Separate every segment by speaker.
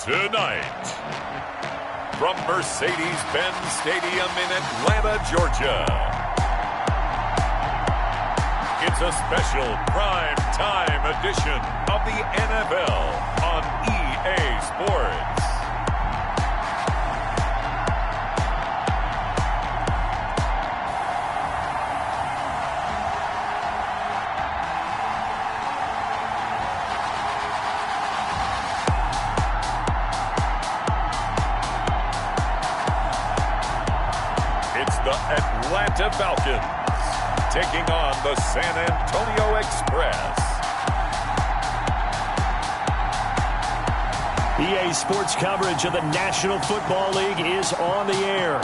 Speaker 1: Tonight, from Mercedes-Benz Stadium in Atlanta, Georgia, it's a special prime time edition of the NFL on EA Sports. The Atlanta Falcons taking on the San Antonio Express.
Speaker 2: EA Sports coverage of the National Football League is on the air.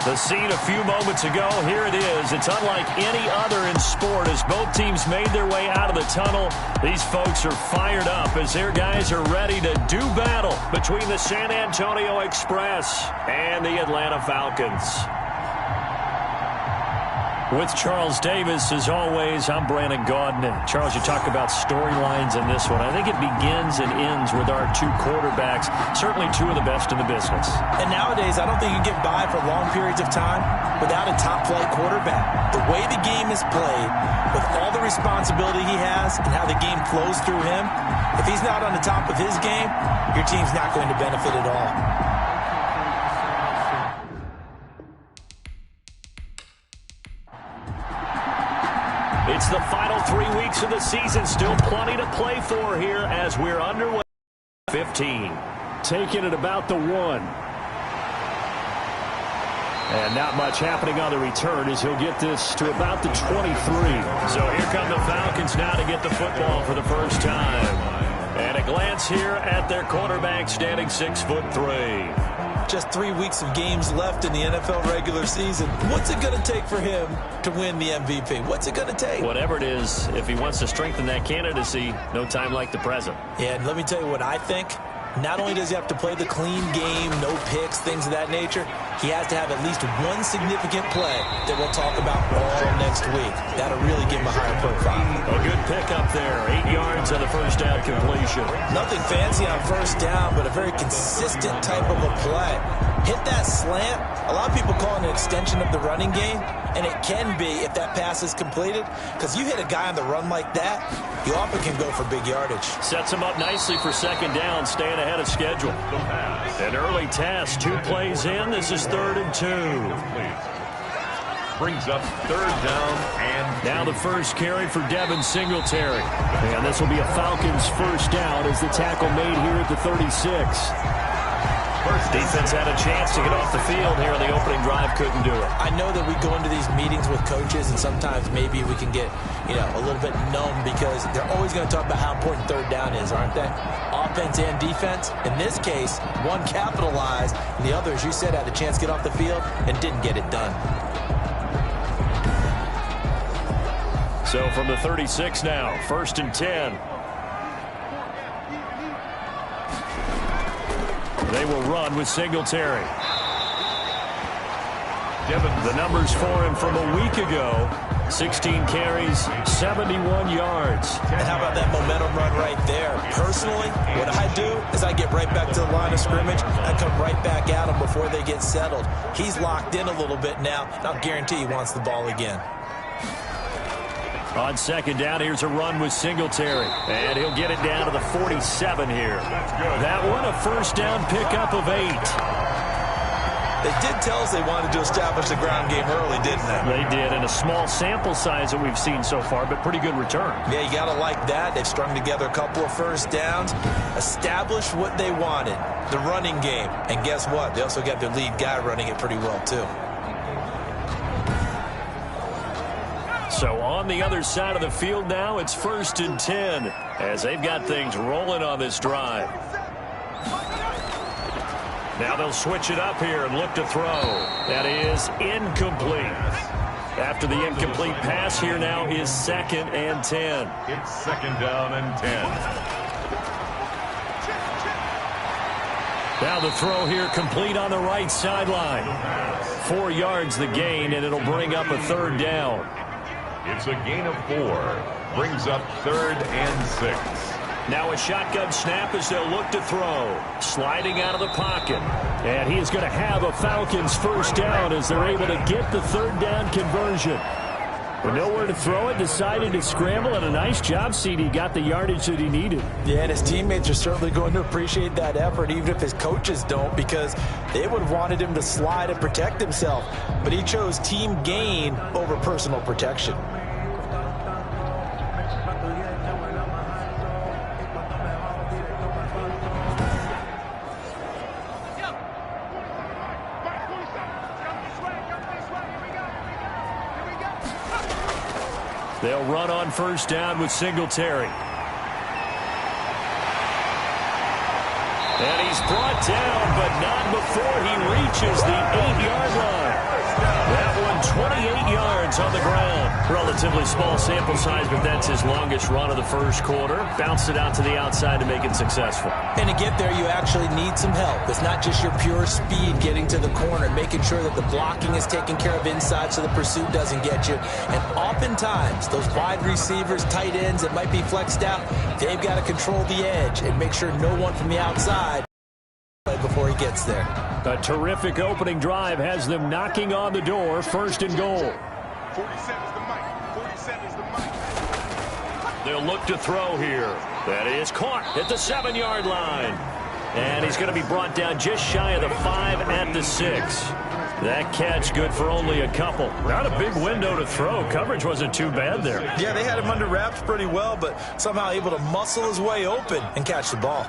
Speaker 2: The scene a few moments ago, here it is. It's unlike any other in sport as both teams made their way out of the tunnel. These folks are fired up as their guys are ready to do battle between the San Antonio Express and the Atlanta Falcons. With Charles Davis, as always, I'm Brandon Gaudin. Charles, you talk about storylines in this one. I think it begins and ends with our two quarterbacks, certainly two of the best in the business.
Speaker 3: And nowadays, I don't think you get by for long periods of time without a top-flight quarterback. The way the game is played, with all the responsibility he has and how the game flows through him, if he's not on the top of his game, your team's not going to benefit at all.
Speaker 2: It's the final 3 weeks of the season. Still plenty to play for here as we're underway. 15. Taking it about the 1. And not much happening on the return as he'll get this to about the 23. So here come the Falcons now to get the football for the first time. And a glance here at their quarterback standing 6'3".
Speaker 3: Just 3 weeks of games left in the NFL regular season. What's it going to take for him to win the MVP? What's it going to take?
Speaker 2: Whatever it is, if he wants to strengthen that candidacy, no time like the present.
Speaker 3: Yeah, and let me tell you what I think. Not only does he have to play the clean game, no picks, things of that nature, he has to have at least one significant play that we'll talk about all next week. That'll really give him a higher profile.
Speaker 2: A good pickup there. 8 yards on the first down completion.
Speaker 3: Nothing fancy on first down, but a very consistent type of a play. Hit that slant. A lot of people call it an extension of the running game, and it can be if that pass is completed, because you hit a guy on the run like that, you often can go for big yardage.
Speaker 2: Sets him up nicely for second down, staying ahead of schedule. An early test, 2 plays in. This is 3rd and 2.
Speaker 1: Brings up 3rd down and
Speaker 2: now the first carry for Devin Singletary. And this will be a Falcons first down as the tackle made here at the 36. Defense had a chance to get off the field here on the opening drive, couldn't do it.
Speaker 3: I know that we go into these meetings with coaches, and sometimes maybe we can get, a little bit numb because they're always going to talk about how important 3rd down is, aren't they? Offense and defense. In this case, one capitalized, and the other, as you said, had a chance to get off the field and didn't get it done.
Speaker 2: So from the 36 now, 1st and 10. They will run with Singletary. The numbers for him from a week ago. 16 carries, 71 yards.
Speaker 3: And how about that momentum run right there? Personally, what I do is I get right back to the line of scrimmage. I come right back at him before they get settled. He's locked in a little bit now, and I'll guarantee he wants the ball again.
Speaker 2: On second down, here's a run with Singletary. And he'll get it down to the 47 here. That one, a first down pickup of 8.
Speaker 3: They did tell us they wanted to establish the ground game early, didn't they?
Speaker 2: They did, and a small sample size that we've seen so far, but pretty good return.
Speaker 3: Yeah, you got to like that. They've strung together a couple of first downs, established what they wanted, the running game. And guess what? They also got their lead guy running it pretty well, too.
Speaker 2: So on the other side of the field now, it's 1st and 10 as they've got things rolling on this drive. Now they'll switch it up here and look to throw. That is incomplete. After the incomplete pass, here now is 2nd and 10.
Speaker 1: It's 2nd down and 10.
Speaker 2: Now the throw here complete on the right sideline. 4 yards the gain, and it'll bring up a 3rd down.
Speaker 1: It's a gain of 4. Brings up 3rd and 6.
Speaker 2: Now a shotgun snap as they'll look to throw. Sliding out of the pocket. And he is going to have a Falcons first down as they're able to get the 3rd down conversion. With nowhere to throw it, decided to scramble, and a nice job, CD. Got the yardage that he needed.
Speaker 3: Yeah, and his teammates are certainly going to appreciate that effort, even if his coaches don't, because they would have wanted him to slide and protect himself. But he chose team gain over personal protection.
Speaker 2: They'll run on first down with Singletary. And he's brought down, but not before he reaches the 8-yard line. That one 28 yards on the ground. Relatively small sample size, but that's his longest run of the first quarter. Bounced it out to the outside to make it successful.
Speaker 3: And to get there, you actually need some help. It's not just your pure speed getting to the corner, making sure that the blocking is taken care of inside so the pursuit doesn't get you. And oftentimes, those wide receivers, tight ends that might be flexed out, they've got to control the edge and make sure no one from the outside before he gets there.
Speaker 2: A terrific opening drive has them knocking on the door. 1st and goal.
Speaker 4: 47's the mic. 47's the mic.
Speaker 2: They'll look to throw here. That is caught at the 7-yard line. And he's going to be brought down just shy of the 5 at the 6. That catch good for only a couple. Not a big window to throw. Coverage wasn't too bad there.
Speaker 3: Yeah, they had him under wraps pretty well, but somehow able to muscle his way open and catch the ball.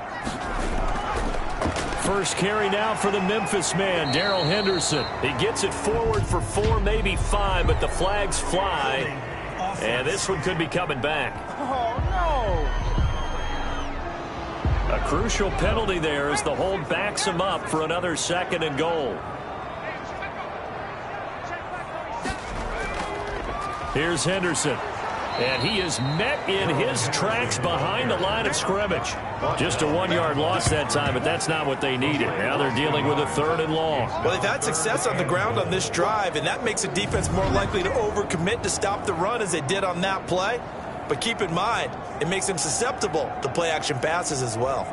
Speaker 2: First carry now for the Memphis man, Darrell Henderson. He gets it forward for 4, maybe 5, but the flags fly. And this one could be coming back.
Speaker 4: Oh, no.
Speaker 2: A crucial penalty there as the hold backs him up for another 2nd and goal. Here's Henderson. And he is met in his tracks behind the line of scrimmage. Just a 1-yard loss that time, but that's not what they needed. Now they're dealing with a 3rd and long.
Speaker 3: Well, they've had success on the ground on this drive, and that makes a defense more likely to overcommit to stop the run as they did on that play. But keep in mind, it makes them susceptible to play-action passes as well.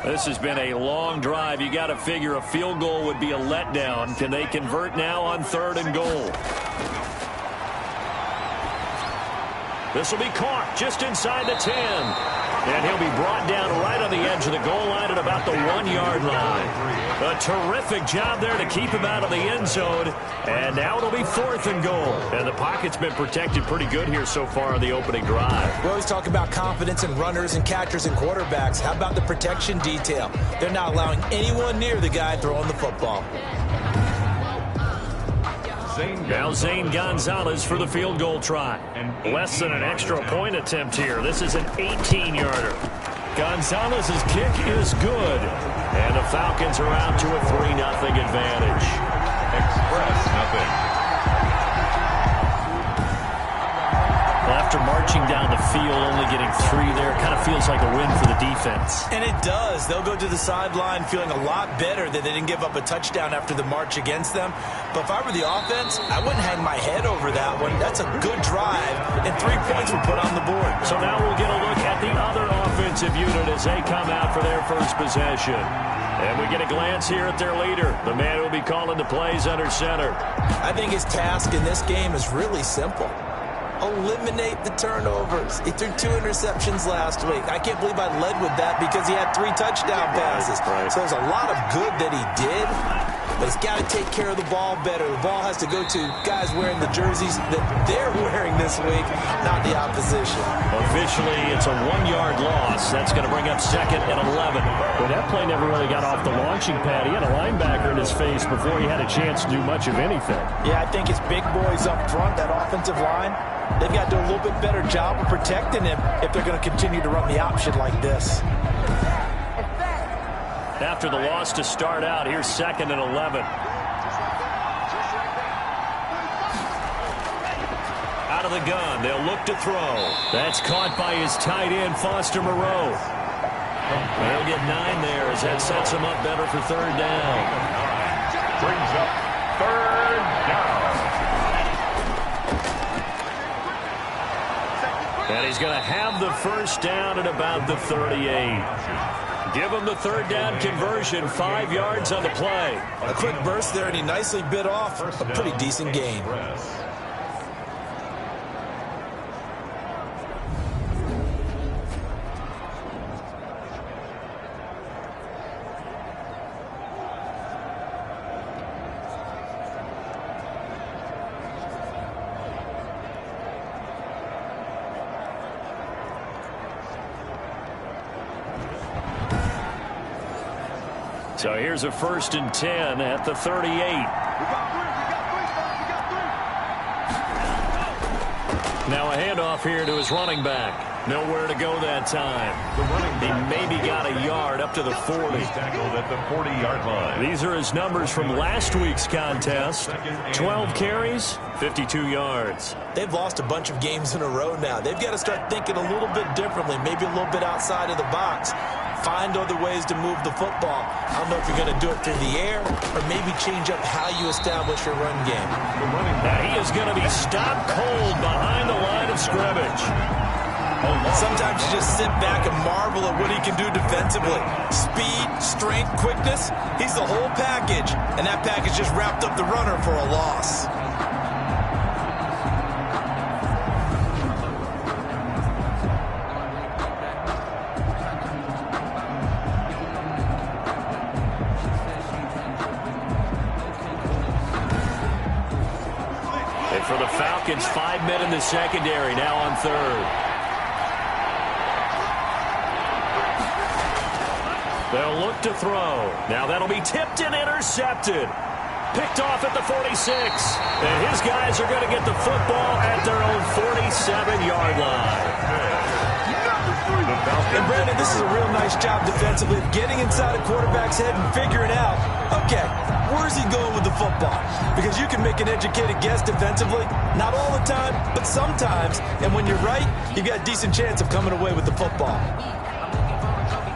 Speaker 2: This has been a long drive. You got to figure a field goal would be a letdown. Can they convert now on 3rd and goal? This will be caught just inside the 10. And he'll be brought down right on the edge of the goal line at about the 1-yard line. A terrific job there to keep him out of the end zone. And now it'll be 4th and goal. And the pocket's been protected pretty good here so far on the opening drive.
Speaker 3: We always talk about confidence in runners and catchers and quarterbacks. How about the protection detail? They're not allowing anyone near the guy throwing the football.
Speaker 2: Now Zane Gonzalez for the field goal try. Less than an extra point attempt here. This is an 18-yarder. Gonzalez's kick is good. And the Falcons are out to a 3-0 advantage.
Speaker 1: Express nothing.
Speaker 2: After marching down the field, only getting 3 there, kind of feels like a win for the defense.
Speaker 3: And it does. They'll go to the sideline feeling a lot better that they didn't give up a touchdown after the march against them. But if I were the offense, I wouldn't hang my head over that one. That's a good drive, and 3 points were put on the board.
Speaker 2: So now we'll get a look at the other offensive unit as they come out for their first possession. And we get a glance here at their leader, the man who will be calling the plays under center.
Speaker 3: I think his task in this game is really simple. eliminate the turnovers. He threw 2 interceptions last week. I can't believe I led with that because he had 3 touchdown passes. So there's a lot of good that he did, but he's got to take care of the ball better. The ball has to go to guys wearing the jerseys that they're wearing this week, not the opposition.
Speaker 2: Officially, it's a 1-yard loss. That's going to bring up 2nd and 11.
Speaker 5: Well, that play never really got off the launching pad. He had a linebacker in his face before he had a chance to do much of anything.
Speaker 3: Yeah, I think his big boys up front, that offensive line, they've got to do a little bit better job of protecting him if they're going to continue to run the option like this.
Speaker 2: After the loss to start out, here's 2nd and 11. Out of the gun, they'll look to throw. That's caught by his tight end, Foster Moreau. They'll get 9 there as that sets him up better for 3rd down.
Speaker 1: Brings up 3rd down.
Speaker 2: And he's going to have the 1st down at about the 38. Give him the 3rd down conversion, 5 yards on the play.
Speaker 3: A quick burst there, and he nicely bit off a pretty decent gain.
Speaker 2: So here's a 1st and 10 at the 38. Now a handoff here to his running back. Nowhere to go that time. He maybe got a yard up to the 40.
Speaker 1: Tackled at the 40-yard line.
Speaker 2: These are his numbers from last week's contest. 12 carries, 52 yards.
Speaker 3: They've lost a bunch of games in a row now. They've got to start thinking a little bit differently, maybe a little bit outside of the box. Find other ways to move the football. I don't know if you're going to do it through the air or maybe change up how you establish your run game.
Speaker 2: Now he is going to be stopped cold behind the line of scrimmage.
Speaker 3: Sometimes you just sit back and marvel at what he can do defensively. Speed, strength, quickness, he's the whole package. And that package just wrapped up the runner for a loss.
Speaker 2: And for the Falcons, 5 men in the secondary, now on 3rd. They'll look to throw. Now that'll be tipped and intercepted. Picked off at the 46. And his guys are going to get the football at their own 47-yard line.
Speaker 3: And Brandon, this is a real nice job defensively of getting inside a quarterback's head and figuring out, okay, where's he going with the football? Because you can make an educated guess defensively, not all the time, but sometimes. And when you're right, you've got a decent chance of coming away with the football.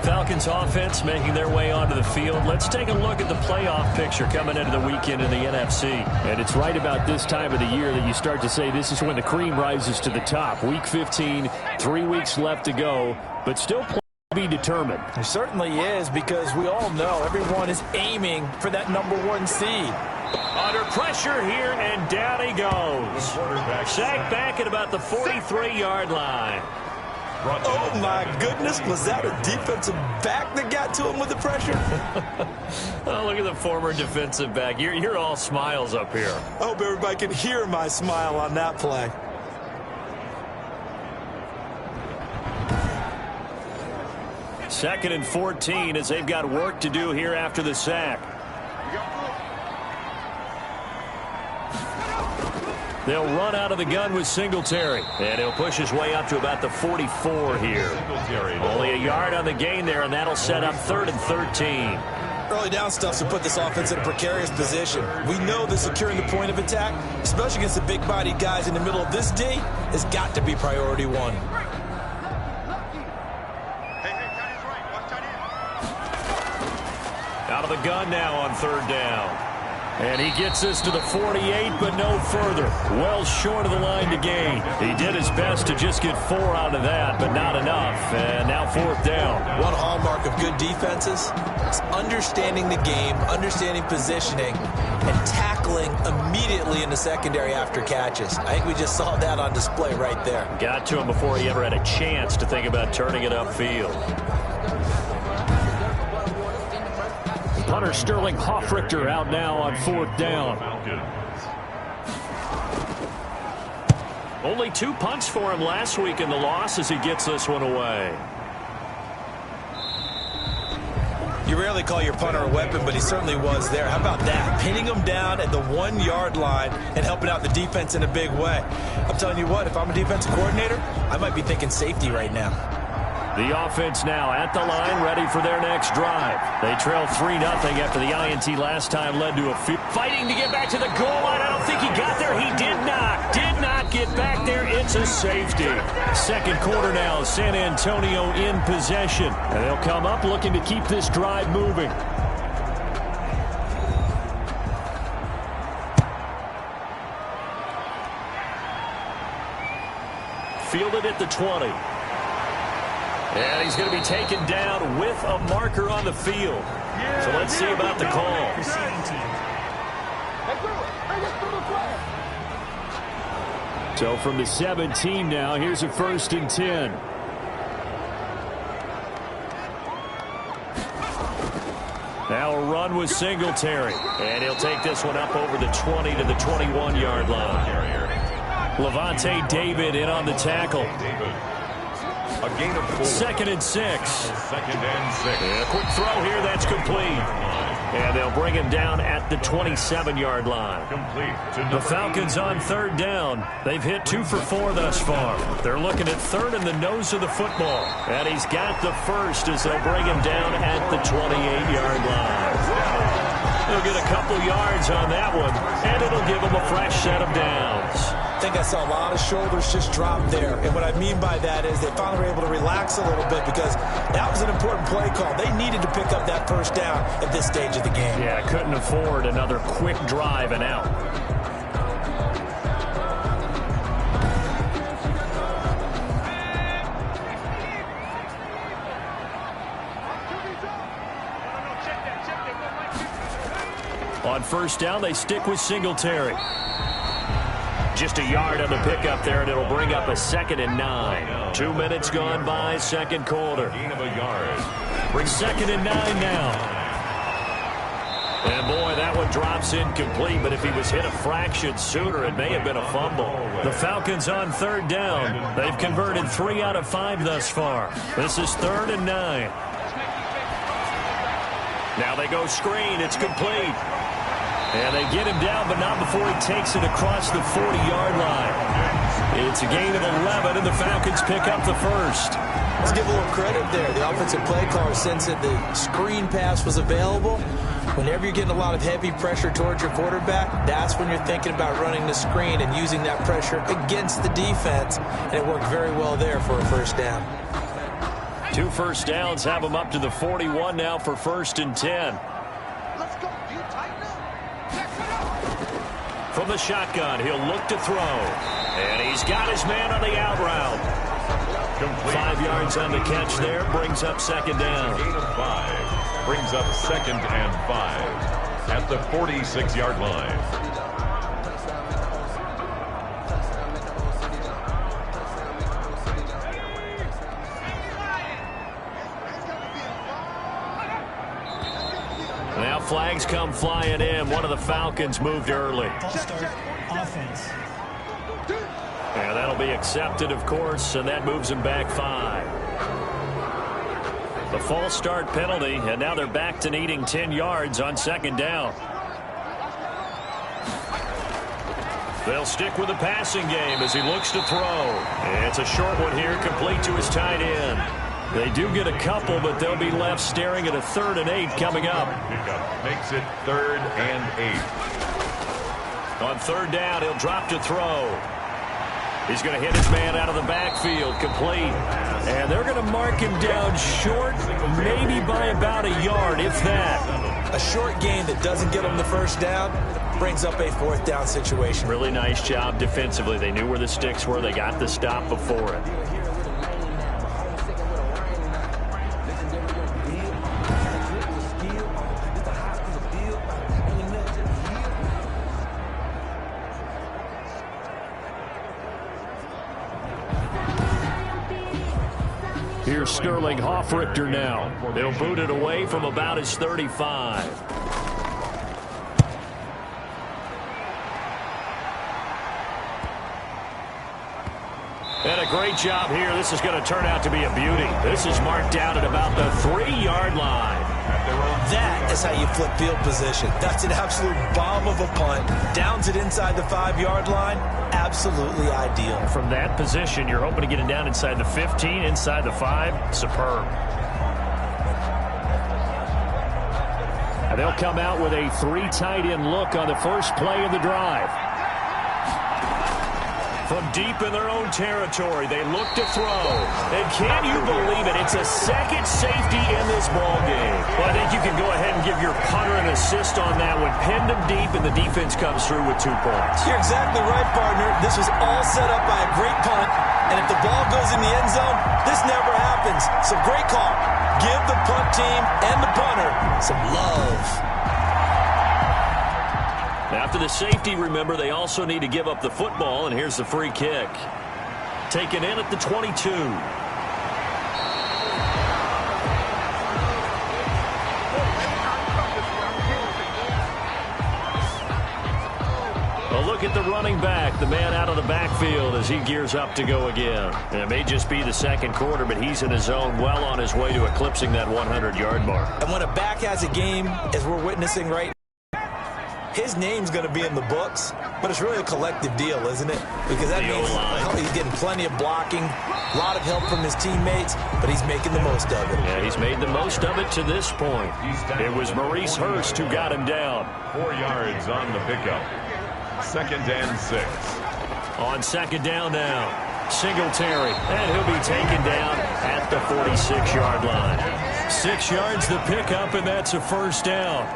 Speaker 2: Falcons offense making their way onto the field. Let's take a look at the playoff picture coming into the weekend in the NFC.
Speaker 5: And it's right about this time of the year that you start to say this is when the cream rises to the top. Week 15, 3 weeks left to go, but still to be determined.
Speaker 3: It certainly is, because we all know everyone is aiming for that #1 seed.
Speaker 2: Under pressure here, and down he goes. Sacked back at about the 43-yard line.
Speaker 3: Oh, my goodness. Was that a defensive back that got to him with the pressure?
Speaker 2: Oh, look at the former defensive back. You're all smiles up here.
Speaker 3: I hope everybody can hear my smile on that play.
Speaker 2: Second and 14 as they've got work to do here after the sack. They'll run out of the gun with Singletary. And he'll push his way up to about the 44 here. Only a yard on the gain there, and that'll set up 3rd and 13.
Speaker 3: Early down stuff to put this offense in a precarious position. We know that securing the point of attack, especially against the big-bodied guys in the middle of this D, has got to be priority 1.
Speaker 2: Out of the gun now on 3rd down. And he gets us to the 48, but no further. Well short of the line to gain. He did his best to just get 4 out of that, but not enough. And now 4th down.
Speaker 3: One hallmark of good defenses is understanding the game, understanding positioning, and tackling immediately in the secondary after catches. I think we just saw that on display right there.
Speaker 2: Got to him before he ever had a chance to think about turning it upfield. Punter Sterling Hoffrichter out now on 4th down. Only 2 punts for him last week in the loss as he gets this one away.
Speaker 3: You rarely call your punter a weapon, but he certainly was there. How about that? Pinning him down at the 1-yard line and helping out the defense in a big way. I'm telling you what, if I'm a defensive coordinator, I might be thinking safety right now.
Speaker 2: The offense now at the line, ready for their next drive. They trail 3-0 after the INT last time led to a field. Fighting to get back to the goal line. I don't think he got there. He did not. Did not get back there. It's a safety. Second quarter now. San Antonio in possession. And they'll come up looking to keep this drive moving. Fielded at the 20. And he's going to be taken down with a marker on the field. So let's see about the call. So from the 17 now, here's a 1st and 10. Now a run with Singletary. And he'll take this one up over the 20 to the 21-yard line. Levante David in on the tackle.
Speaker 1: A gain of 4.
Speaker 2: 2nd and 6.
Speaker 1: 2nd and 6.
Speaker 2: And a quick throw here. That's complete. And they'll bring him down at the 27-yard line. The Falcons on 3rd down. They've hit 2 for 4 thus far. They're looking at 3rd in the nose of the football. And he's got the 1st as they'll bring him down at the 28-yard line. They'll get a couple yards on that one, and it'll give them a fresh set of downs.
Speaker 3: I think I saw a lot of shoulders just drop there. And what I mean by that is they finally were able to relax a little bit because that was an important play call. They needed to pick up that 1st down at this stage of the game.
Speaker 2: Yeah, couldn't afford another quick drive and out. On 1st down, they stick with Singletary. Just a yard on the pickup there, and it'll bring up a 2nd and 9. 2 minutes gone by, 2nd quarter.
Speaker 1: Gain of a yard.
Speaker 2: 2nd and 9 now. And boy, that one drops incomplete, but if he was hit a fraction sooner, it may have been a fumble. The Falcons on 3rd down. They've converted 3 out of 5 thus far. This is 3rd and 9. Now they go screen. It's complete. And they get him down, but not before he takes it across the 40-yard line. It's a gain of 11, and the Falcons pick up the 1st.
Speaker 3: Let's give a little credit there. The offensive play caller, since that the screen pass was available, whenever you're getting a lot of heavy pressure towards your quarterback, that's when you're thinking about running the screen and using that pressure against the defense. And it worked very well there for a 1st down.
Speaker 2: 2 1st downs have him up to the 41 now for 1st and 10. From the shotgun, he'll look to throw. And he's got his man on the out route.
Speaker 1: Complete.
Speaker 2: 5 yards on the catch there, brings up 2nd down.
Speaker 1: Gain of 5. Brings up 2nd and 5 at the 46-yard line.
Speaker 2: Now flags come flying in. One of the Falcons moved early.
Speaker 6: False start offense.
Speaker 2: And that'll be accepted, of course, and that moves him back 5. The false start penalty, and now they're back to needing 10 yards on 2nd down. They'll stick with the passing game as he looks to throw. It's a short one here, complete to his tight end. They do get a couple, but they'll be left staring at a 3rd and 8 coming up.
Speaker 1: Pickup makes it 3rd and 8.
Speaker 2: On 3rd down, he'll drop to throw. He's going to hit his man out of the backfield, complete. And they're going to mark him down short, maybe by about a yard, if that.
Speaker 3: A short gain that doesn't get him the first down brings up a fourth down situation.
Speaker 2: Really nice job defensively. They knew where the sticks were. They got the stop before it. Here's Sterling Hoffrichter now. They'll boot it away from about his 35. And a great job here. This is going to turn out to be a beauty. This is marked down at about the 3-yard line.
Speaker 3: That is how you flip field position. That's an absolute bomb of a punt. Downs it inside the 5-yard line. Absolutely ideal.
Speaker 2: From that position, you're hoping to get it down inside the 15, inside the 5. Superb. And they'll come out with a 3 tight end look on the first play of the drive. From deep in their own territory, they look to throw. And can you believe it? It's a second safety in this ball game. Well, I think you can go ahead and give your punter an assist on that one. Pinned him deep, and the defense comes through with 2 points.
Speaker 3: You're exactly right, partner. This was all set up by a great punt. And if the ball goes in the end zone, this never happens. So great call. Give the punt team and the punter some love.
Speaker 2: After the safety, remember, they also need to give up the football, and here's the free kick. Taken in at the 22. A look at the running back, the man out of the backfield as he gears up to go again. And it may just be the second quarter, but he's in his zone, well on his way to eclipsing that 100-yard mark.
Speaker 3: And when a back has a game, as we're witnessing right now, his name's going to be in the books, but it's really a collective deal, isn't it? Because that means he's getting plenty of blocking, a lot of help from his teammates, but he's making the most of it.
Speaker 2: Yeah, he's made the most of it to this point. It was Maurice Hurst who got him down.
Speaker 1: 4 yards on the pickup. 2nd and 6.
Speaker 2: On 2nd down now, Singletary, and he'll be taken down at the 46-yard line. 6 yards the pickup, and that's a first down.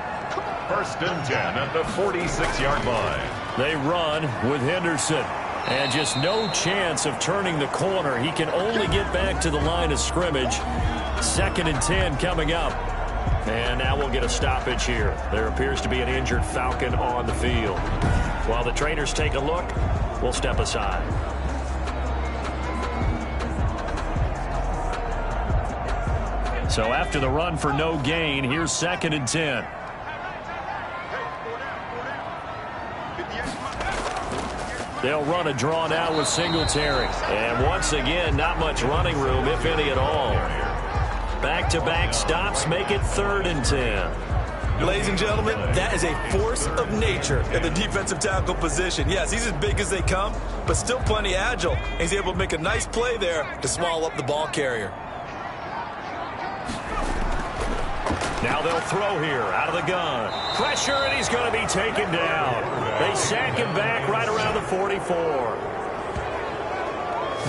Speaker 1: 1st and 10 at the 46-yard line.
Speaker 2: They run with Henderson. And just no chance of turning the corner. He can only get back to the line of scrimmage. 2nd and 10 coming up. And now we'll get a stoppage here. There appears to be an injured Falcon on the field. While the trainers take a look, we'll step aside. So after the run for no gain, here's 2nd and 10. They'll run a draw now with Singletary. And once again, not much running room, if any at all. Back-to-back stops make it 3rd and 10.
Speaker 3: Ladies and gentlemen, that is a force of nature in the defensive tackle position. Yes, he's as big as they come, but still plenty agile. He's able to make a nice play there to small up the ball carrier.
Speaker 2: Now they'll throw here out of the gun. Pressure, and he's going to be taken down. They sack him back right around the 44.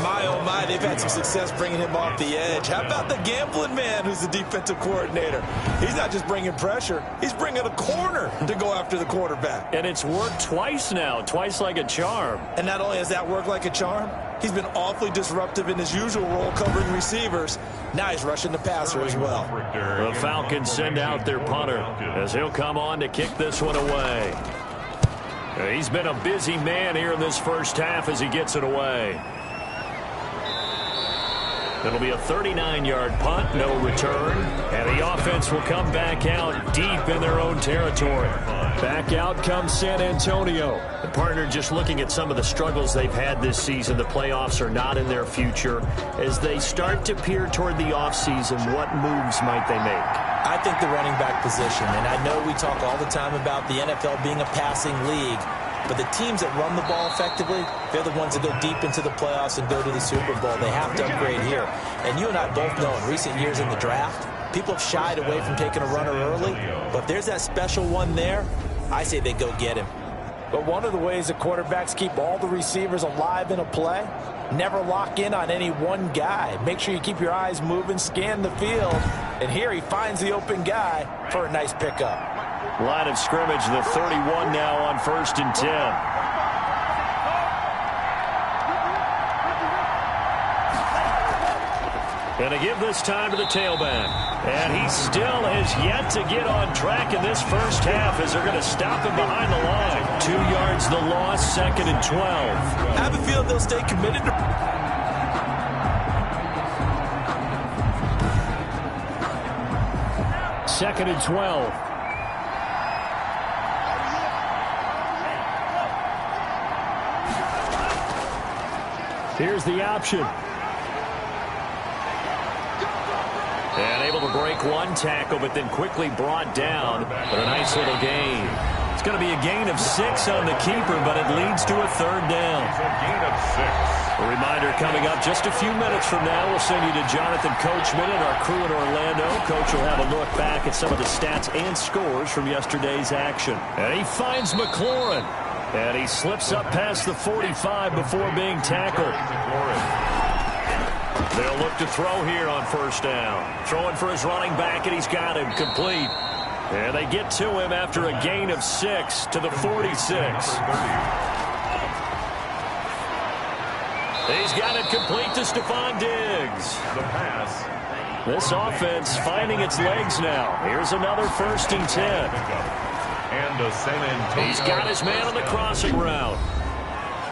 Speaker 3: My, oh my, they've had some success bringing him off the edge. How about the gambling man who's the defensive coordinator? He's not just bringing pressure. He's bringing a corner to go after the quarterback.
Speaker 2: And it's worked twice now, twice like a charm.
Speaker 3: And not only has that worked like a charm, he's been awfully disruptive in his usual role covering receivers. Now he's rushing the passer as well.
Speaker 2: The Falcons send out their punter as he'll come on to kick this one away. He's been a busy man here in this first half as he gets it away. It'll be a 39-yard punt, no return. And the offense will come back out deep in their own territory. Back out comes San Antonio. The partner just looking at some of the struggles they've had this season. The playoffs are not in their future. As they start to peer toward the offseason, what moves might they make?
Speaker 3: I think the running back position. And I know we talk all the time about the NFL being a passing league. But the teams that run the ball effectively, they're the ones that go deep into the playoffs and go to the Super Bowl. They have to upgrade here. And you and I both know in recent years in the draft, people have shied away from taking a runner early. But if there's that special one there, I say they go get him. But one of the ways the quarterbacks keep all the receivers alive in a play, never lock in on any one guy. Make sure you keep your eyes moving, scan the field. And here he finds the open guy for a nice pickup.
Speaker 2: Line of scrimmage, the 31 now on 1st and 10. Going to give this time to the tailback. And he still has yet to get on track in this first half as they're going to stop him behind the line. 2 yards the loss, 2nd and 12.
Speaker 3: I have a feeling they'll stay committed to...
Speaker 5: Second and 12. Here's the option.
Speaker 2: And able to break one tackle, but then quickly brought down. But a nice little gain. It's going to be a gain of 6 on the keeper, but it leads to a 3rd down.
Speaker 1: A gain of 6.
Speaker 2: A reminder coming up just a few minutes from now. We'll send you to Jonathan Coachman and our crew in Orlando. Coach will have a look back at some of the stats and scores from yesterday's action. And he finds McLaurin. And he slips up past the 45 before being tackled. They'll look to throw here on 1st down. Throwing for his running back, and he's got him complete. And they get to him after a gain of 6 to the 46. He's got it complete to Stephon Diggs.
Speaker 1: The pass.
Speaker 2: This offense finding its legs now. Here's another 1st and 10.
Speaker 1: And a San Antonio.
Speaker 2: He's got his man on the crossing route.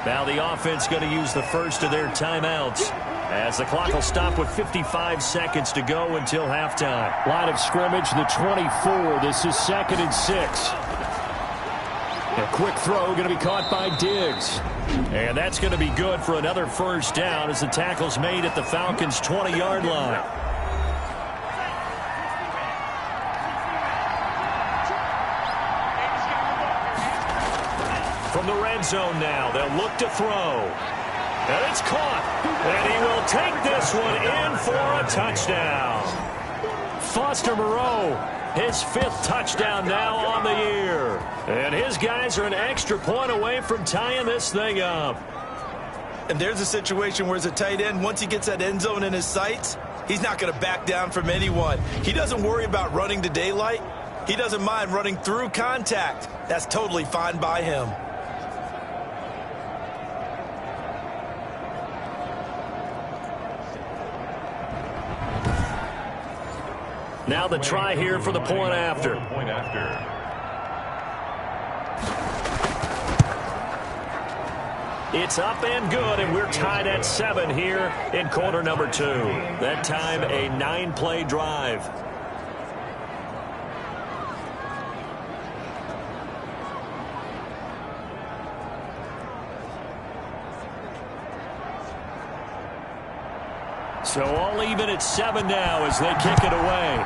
Speaker 2: Now the offense going to use the first of their timeouts, as the clock will stop with 55 seconds to go until halftime.
Speaker 5: Line of scrimmage, the 24. This is 2nd and 6. A quick throw going to be caught by Diggs.
Speaker 2: And that's going to be good for another 1st down as the tackle's made at the Falcons' 20-yard line. From the red zone now, they'll look to throw. And it's caught. And he will take this one in for a touchdown. Foster Moreau, his 5th touchdown now on the year. And his guys are an extra point away from tying this thing up.
Speaker 3: And there's a situation where as a tight end, once he gets that end zone in his sights, he's not going to back down from anyone. He doesn't worry about running to daylight. He doesn't mind running through contact. That's totally fine by him.
Speaker 2: Now the try here for the point after. It's up and good, and we're tied at 7 here in quarter number 2. That time a 9-play drive. So all even at 7 now as they kick it away.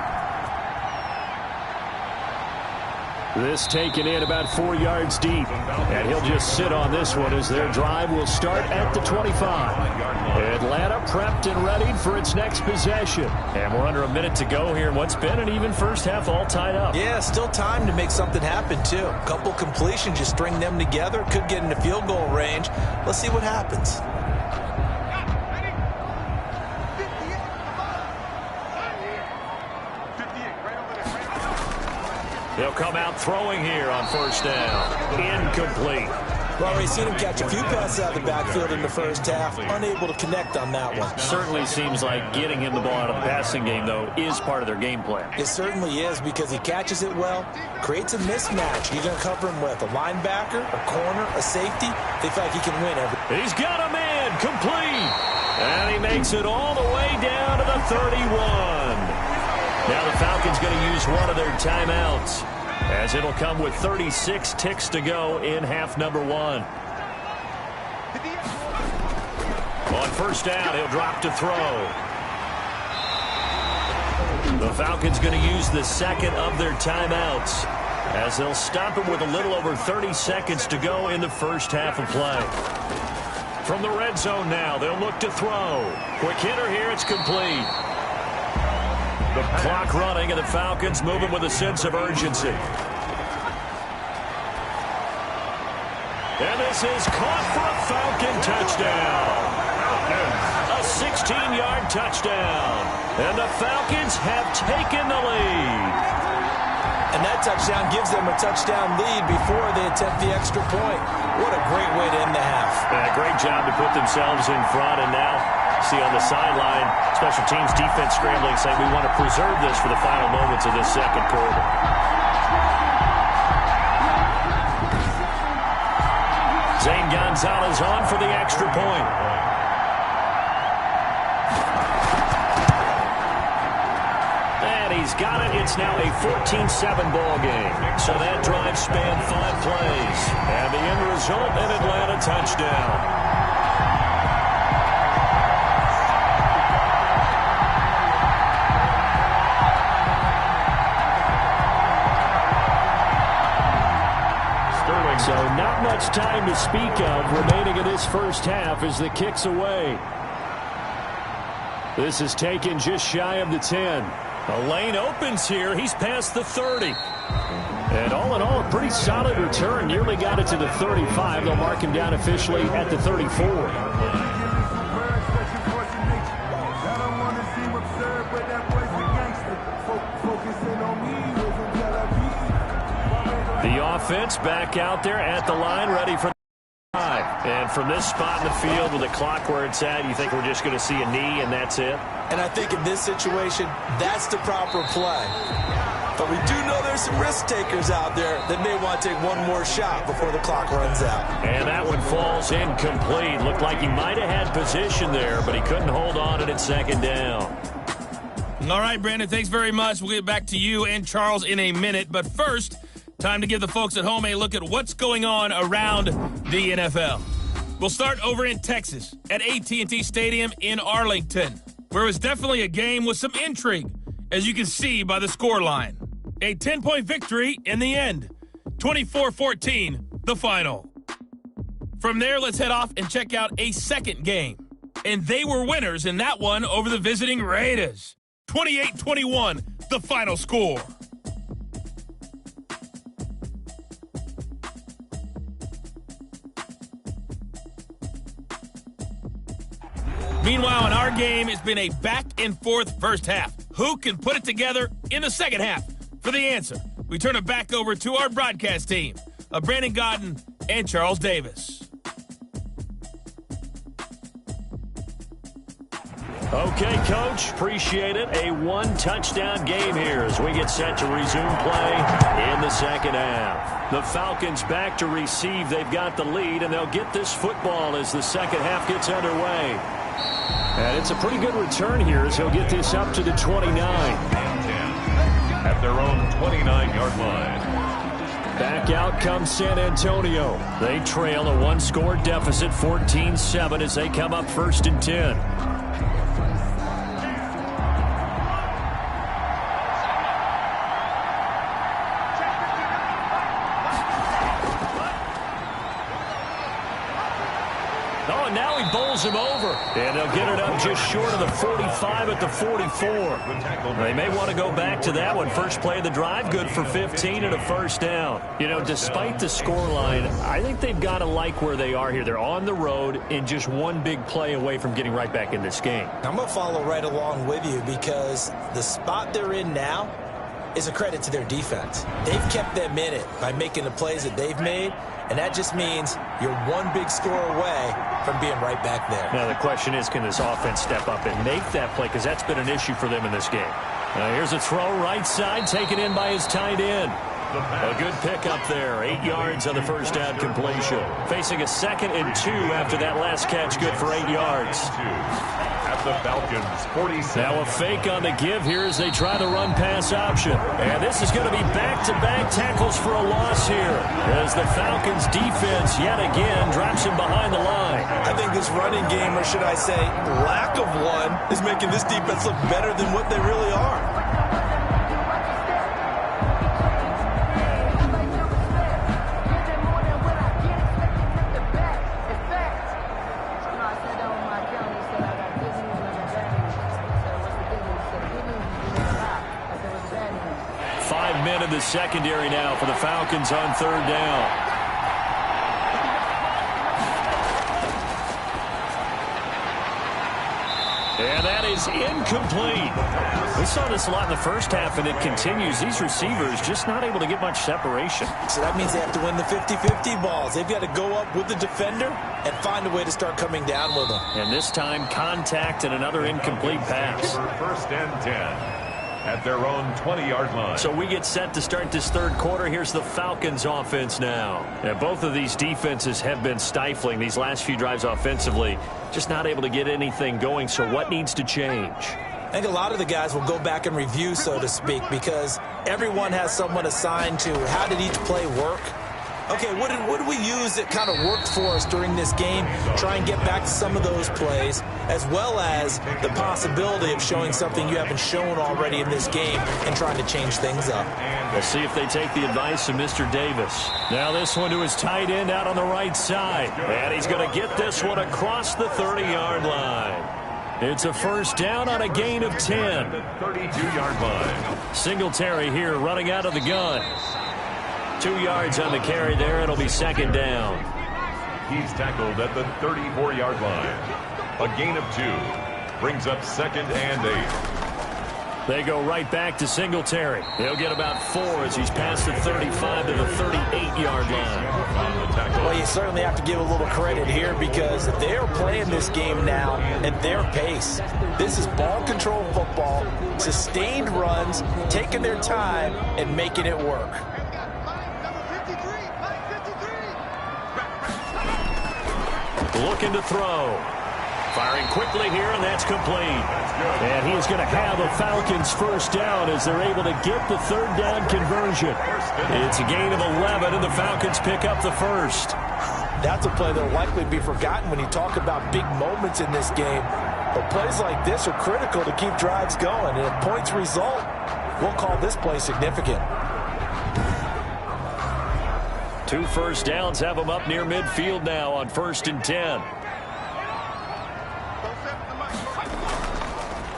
Speaker 5: This taken in about 4 yards deep. And he'll just sit on this one as their drive will start at the 25. Atlanta prepped and ready for its next possession.
Speaker 2: And we're under a minute to go here in what's been an even first half all tied up.
Speaker 3: Yeah, still time to make something happen, too. A couple completions, you string them together, could get into field goal range. Let's see what happens.
Speaker 2: They'll come out throwing here on 1st down. Incomplete.
Speaker 3: Well, we've seen him catch a few passes out of the backfield in the first half. Unable to connect on that one.
Speaker 2: Certainly seems like getting him the ball out of the passing game, though, is part of their game plan.
Speaker 3: It certainly is because he catches it well, creates a mismatch. You're going to cover him with a linebacker, a corner, a safety. They feel like he can win every.
Speaker 2: He's got a man complete. And he makes it all the way down to the 31. Now the Falcons going to use one of their timeouts, as it'll come with 36 ticks to go in half number 1. On 1st down, he'll drop to throw. The Falcons going to use the 2nd of their timeouts, as they'll stop him with a little over 30 seconds to go in the first half of play. From the red zone now, they'll look to throw. Quick hitter here, it's complete. The clock running, and the Falcons moving with a sense of urgency. And this is caught for a Falcon touchdown. A 16-yard touchdown. And the Falcons have taken the lead.
Speaker 3: And that touchdown gives them a touchdown lead before they attempt the extra point. What a great way to end the half.
Speaker 2: Great job to put themselves in front. And now, see on the sideline, special teams defense scrambling, saying we want to preserve this for the final moments of this second quarter. Zane Gonzalez on for the extra point. And he's got it. It's now a 14-7 ball game. So that drive spanned 5 plays. And the end result, an Atlanta touchdown. So not much time to speak of remaining in this first half as the kick's away. This is taken just shy of the 10. A lane opens here. He's past the 30. And all in all, a pretty solid return. Nearly got it to the 35. They'll mark him down officially at the 34. The offense back out there at the line, ready for the drive. And from this spot in the field with the clock where it's at, you think we're just going to see a knee and that's it?
Speaker 3: And I think in this situation, that's the proper play. But we do know there's some risk takers out there that may want to take one more shot before the clock runs out.
Speaker 2: And that one falls incomplete. Looked like he might have had position there, but he couldn't hold on to it at second down.
Speaker 7: All right, Brandon, thanks very much. We'll get back to you and Charles in a minute. But first, time to give the folks at home a look at what's going on around the NFL. We'll start over in Texas at AT&T Stadium in Arlington, where it was definitely a game with some intrigue, as you can see by the scoreline. A 10-point victory in the end. 24-14, the final. From there, let's head off and check out a second game. And they were winners in that one over the visiting Raiders. 28-21, the final score. Meanwhile, in our game, it's been a back-and-forth first half. Who can put it together in the second half? For the answer, we turn it back over to our broadcast team of Brandon Godden and Charles Davis.
Speaker 2: Okay, Coach, appreciate it. A one-touchdown game here as we get set to resume play in the second half. The Falcons back to receive. They've got the lead, and they'll get this football as the second half gets underway. And it's a pretty good return here as he'll get this up to the 29.
Speaker 1: At their own 29-yard line.
Speaker 2: Back out comes San Antonio. They trail a one-score deficit, 14-7, as they come up first and 10. Oh, now he bowls him over. And they'll get it up just short of the 45 at the 44. They may want to go back to that one. First play of the drive, good for 15 and a first down. You know, despite the scoreline, I think they've got to like where they are here. They're on the road and just one big play away from getting right back in this game.
Speaker 3: I'm going to follow right along with you because the spot they're in now is a credit to their defense. They've kept them in it by making the plays that they've made, and that just means you're one big score away from being right back there.
Speaker 2: Now, the question is, can this offense step up and make that play? Because that's been an issue for them in this game. Here's a throw right side, taken in by his tight end. A good pickup there. 8 yards on the first down completion. Facing a 2nd and 2 after that last catch, good for 8 yards.
Speaker 1: At the Falcons, 47.
Speaker 2: Now a fake on the give here as they try the run-pass option. And this is going to be back-to-back tackles for a loss here as the Falcons defense yet again drops him behind the line.
Speaker 3: I think this running game, or should I say lack of one, is making this defense look better than what they really are.
Speaker 2: In the secondary now for the Falcons on third down. And that is incomplete. We saw this a lot in the first half, and it continues. These receivers just not able to get much separation.
Speaker 3: So that means they have to win the 50-50 balls. They've got to go up with the defender and find a way to start coming down with them.
Speaker 2: And this time, contact and another incomplete pass.
Speaker 1: First and 10 at their own 20-yard line.
Speaker 2: So we get set to start this third quarter. Here's the Falcons offense now. And both of these defenses have been stifling these last few drives offensively. Just not able to get anything going. So what needs to change?
Speaker 3: I think a lot of the guys will go back and review, so to speak, because everyone has someone assigned to how did each play work. Okay, what did we use that kind of worked for us during this game? Try and get back to some of those plays, as well as the possibility of showing something you haven't shown already in this game and trying to change things up.
Speaker 2: We'll see if they take the advice of Mr. Davis. Now this one to his tight end out on the right side. And he's going to get this one across the 30-yard line. It's a first down on a gain of 10.
Speaker 1: The 32-yard line.
Speaker 2: Singletary here running out of the gun. 2 yards on the carry there. It'll be second down.
Speaker 1: He's tackled at the 34-yard line. A gain of 2. Brings up second and 8.
Speaker 2: They go right back to Singletary. He'll get about 4 as he's past the 35 to the 38-yard line.
Speaker 3: Well, you certainly have to give a little credit here because they're playing this game now at their pace. This is ball control football, sustained runs, taking their time and making it work.
Speaker 2: Looking to throw. Firing quickly here, and that's complete. And he's going to have a Falcons first down as they're able to get the third down conversion. It's a gain of 11, and the Falcons pick up the first.
Speaker 3: That's a play that will likely be forgotten when you talk about big moments in this game. But plays like this are critical to keep drives going. And if points result, we'll call this play significant.
Speaker 2: 2 first downs have them up near midfield now on 1st and 10.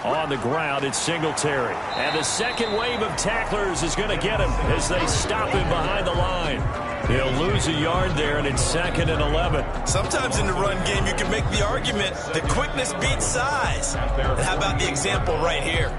Speaker 2: On the ground, it's Singletary. And the second wave of tacklers is going to get him as they stop him behind the line. He'll lose a yard there, and it's 2nd and 11.
Speaker 3: Sometimes in the run game, you can make the argument that quickness beats size. And how about the example right here?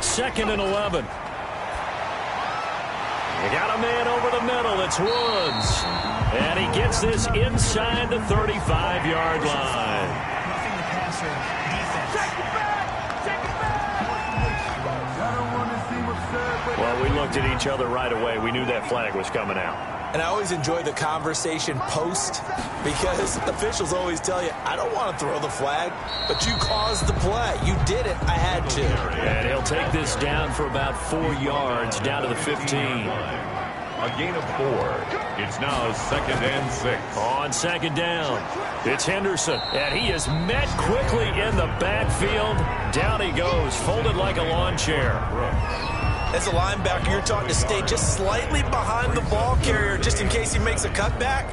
Speaker 2: Second and 11. You got a man over the middle. It's Woods. And he gets this inside the 35-yard line.
Speaker 6: Roughing the passer defense.
Speaker 2: Well, we looked at each other right away. We knew that flag was coming out.
Speaker 3: And I always enjoy the conversation post because officials always tell you, I don't want to throw the flag, but you caused the play. You did it. I had to.
Speaker 2: And he'll take this down for about 4 yards down to the 15.
Speaker 1: A gain of 4. It's now 2nd and 6.
Speaker 2: On second down, it's Henderson. And he is met quickly in the backfield. Down he goes, folded like a lawn chair.
Speaker 3: As a linebacker, you're taught to stay just slightly behind the ball carrier just in case he makes a cutback.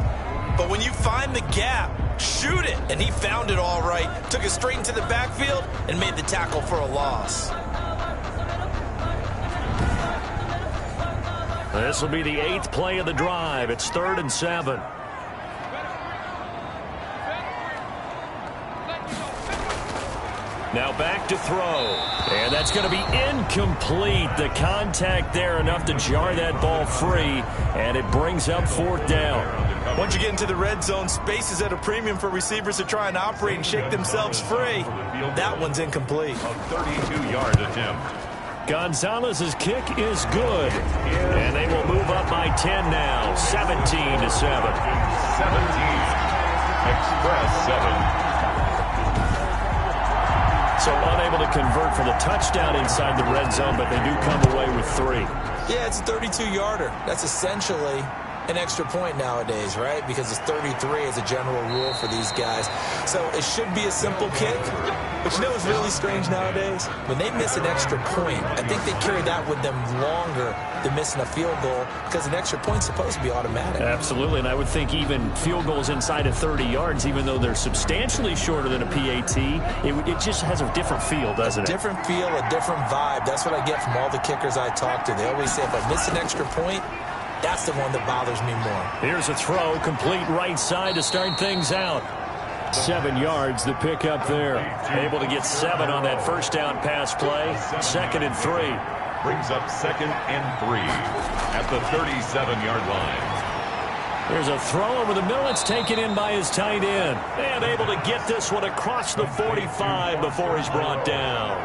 Speaker 3: But when you find the gap, shoot it. And he found it all right. Took it straight into the backfield and made the tackle for a loss.
Speaker 2: This will be the 8th play of the drive. It's 3rd and 7. Now back to throw. And that's going to be incomplete. The contact there enough to jar that ball free. And it brings up 4th down.
Speaker 3: Once you get into the red zone, space is at a premium for receivers to try and operate and shake themselves free. That one's incomplete.
Speaker 1: A 32-yard attempt.
Speaker 2: Gonzalez's kick is good. And they will move up by 10 now. 17 to 7.
Speaker 1: 17. Express 7.
Speaker 2: So unable to convert for the touchdown inside the red zone, but they do come away with 3.
Speaker 3: Yeah, it's a 32-yarder. That's essentially an extra point nowadays, right? Because it's 33 as a general rule for these guys. So it should be a simple kick. But you know what's really strange nowadays? When they miss an extra point, I think they carry that with them longer than missing a field goal because an extra point's supposed to be automatic.
Speaker 2: Absolutely, and I would think even field goals inside of 30 yards, even though they're substantially shorter than a PAT, it just has a different feel, doesn't it?
Speaker 3: A different feel, a different vibe. That's what I get from all the kickers I talk to. They always say if I miss an extra point, that's the one that bothers me more.
Speaker 2: Here's a throw, complete right side to start things out.
Speaker 5: 7 yards the pick up there.
Speaker 2: Able to get 7 on that first down pass play. 2nd and 3.
Speaker 1: Brings up 2nd and 3 at the 37-yard line.
Speaker 2: There's a throw over the middle. It's taken in by his tight end. And able to get this one across the 45 before he's brought down.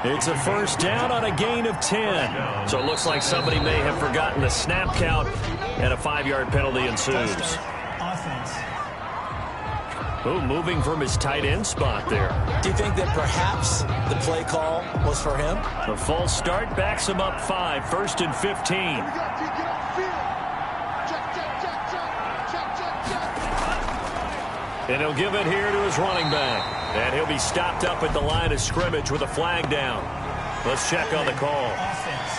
Speaker 2: It's a first down on a gain of 10. So it looks like somebody may have forgotten the snap count, and a 5-yard penalty ensues.
Speaker 6: Offense.
Speaker 2: Oh, moving from his tight end spot there.
Speaker 3: Do you think that perhaps the play call was for him?
Speaker 2: The false start backs him up 5, 1st and 15. And he'll give it here to his running back. And he'll be stopped up at the line of scrimmage with a flag down. Let's check on the call.
Speaker 6: Offense.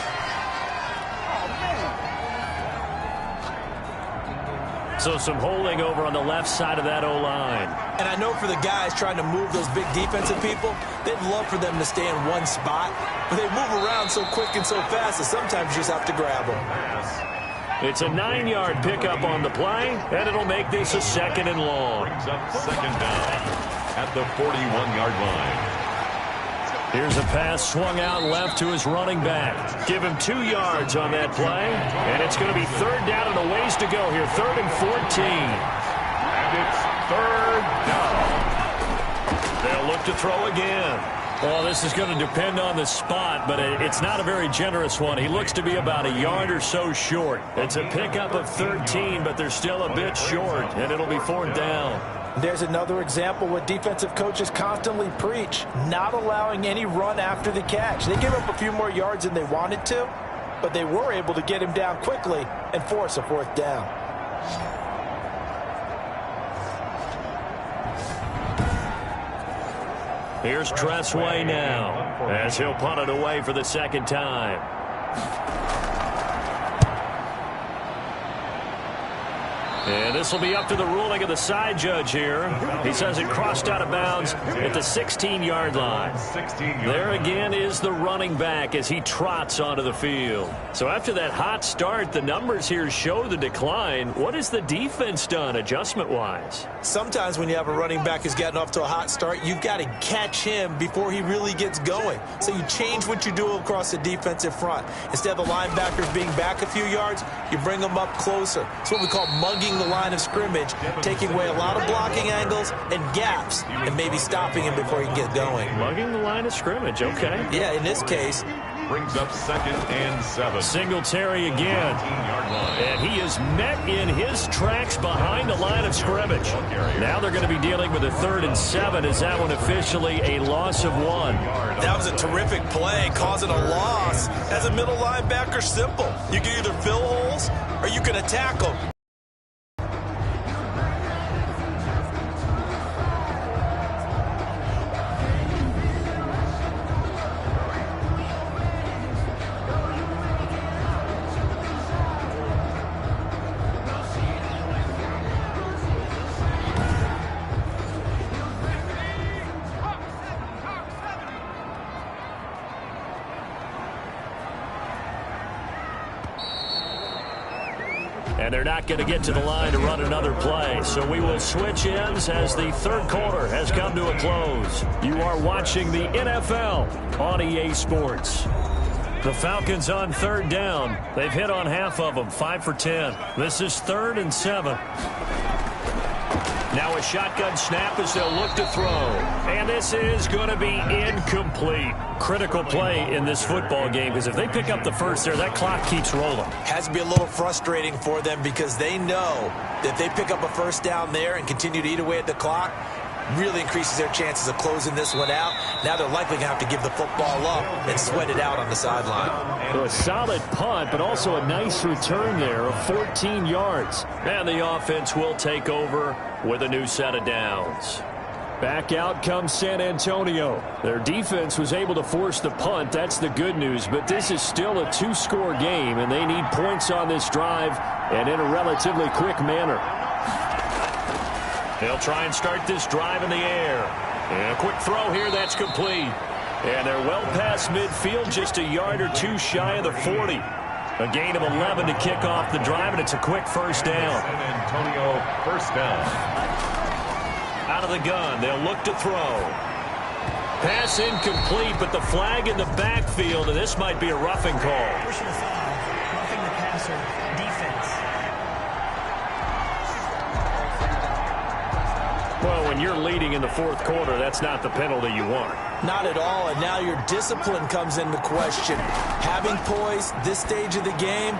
Speaker 2: So some holding over on the left side of that O-line.
Speaker 3: And I know for the guys trying to move those big defensive people, they'd love for them to stay in one spot. But they move around so quick and so fast that sometimes you just have to grab them.
Speaker 2: It's a 9-yard pickup on the play, and it'll make this a 2nd and long.
Speaker 1: Brings up 2nd down at the 41-yard line.
Speaker 2: Here's a pass swung out left to his running back. Give him 2 yards on that play, and it's going to be 3rd down and a ways to go here. 3rd and 14.
Speaker 1: And it's 3rd down.
Speaker 2: They'll look to throw again. Well, this is going to depend on the spot, but it's not a very generous one. He looks to be about a yard or so short. It's a pickup of 13, but they're still a bit short, and it'll be 4th down.
Speaker 8: There's another example what defensive coaches constantly preach, not allowing any run after the catch. They gave up a few more yards than they wanted to, but they were able to get him down quickly and force a 4th down.
Speaker 2: Here's Tressway now as he'll punt it away for the 2nd time. And this will be up to the ruling of the side judge here. He says it crossed out of bounds at the 16-yard line. There again is the running back as he trots onto the field. So after that hot start, the numbers here show the decline. What has the defense done adjustment-wise?
Speaker 3: Sometimes when you have a running back who's gotten off to a hot start, you've got to catch him before he really gets going. So you change what you do across the defensive front. Instead of the linebackers being back a few yards, you bring them up closer. It's what we call mugging the line of scrimmage, taking away a lot of blocking angles and gaps, and maybe stopping him before he can get going.
Speaker 2: Mugging the line of scrimmage, okay.
Speaker 3: Yeah, in this case.
Speaker 1: Brings up 2nd and 7.
Speaker 2: Singletary again. And he is met in his tracks behind the line of scrimmage. Now they're going to be dealing with a 3rd and 7. Is that one officially a loss of 1?
Speaker 3: That was a terrific play, causing a loss. As a middle linebacker, simple. You can either fill holes or you can attack them.
Speaker 2: And they're not going to get to the line to run another play. So we will switch ends as the 3rd quarter has come to a close. You are watching the NFL on EA Sports. The Falcons on 3rd down. They've hit on half of them, 5 for 10. This is 3rd and 7. Now a shotgun snap as they'll look to throw. And this is going to be incomplete. Critical play in this football game because if they pick up the first there, that clock keeps rolling.
Speaker 3: Has to be a little frustrating for them because they know that if they pick up a 1st down there and continue to eat away at the clock, really increases their chances of closing this one out. Now they're likely going to have to give the football up and sweat it out on the sideline.
Speaker 5: So a solid punt, but also a nice return there of 14 yards.
Speaker 2: And the offense will take over with a new set of downs.
Speaker 5: Back out comes San Antonio. Their defense was able to force the punt. That's the good news. But this is still a two-score game, and they need points on this drive and in a relatively quick manner.
Speaker 2: They'll try and start this drive in the air. And a quick throw here, that's complete. And they're well past midfield, just a yard or two shy of the 40. A gain of 11 to kick off the drive, and it's a quick first down.
Speaker 1: San Antonio first down.
Speaker 2: Out of the gun, they'll look to throw. Pass incomplete, but the flag in the backfield, and this might be a roughing call.
Speaker 6: Personal foul, roughing the passer, defense.
Speaker 2: Well, when you're leading in the fourth quarter, that's not the penalty you want.
Speaker 3: Not at all, and now your discipline comes into question. Having poise this stage of the game,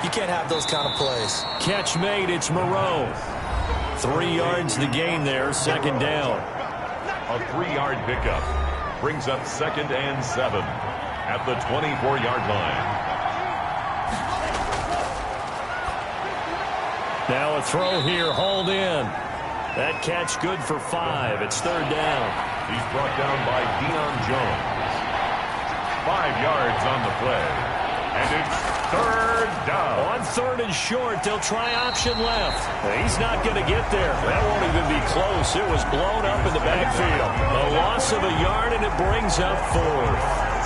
Speaker 3: you can't have those kind of plays.
Speaker 2: Catch made, it's Moreau. 3 yards the gain there, second down.
Speaker 1: A 3-yard pickup brings up 2nd and 7 at the 24-yard line.
Speaker 2: Now a throw here, hauled in. That catch good for 5. It's third down.
Speaker 1: He's brought down by Deion Jones. 5 yards on the play. And it's third down.
Speaker 2: On third and short, they'll try option left. He's not going to get there. That won't even be close. It was blown up in the backfield. A loss of a yard, and it brings up 4th.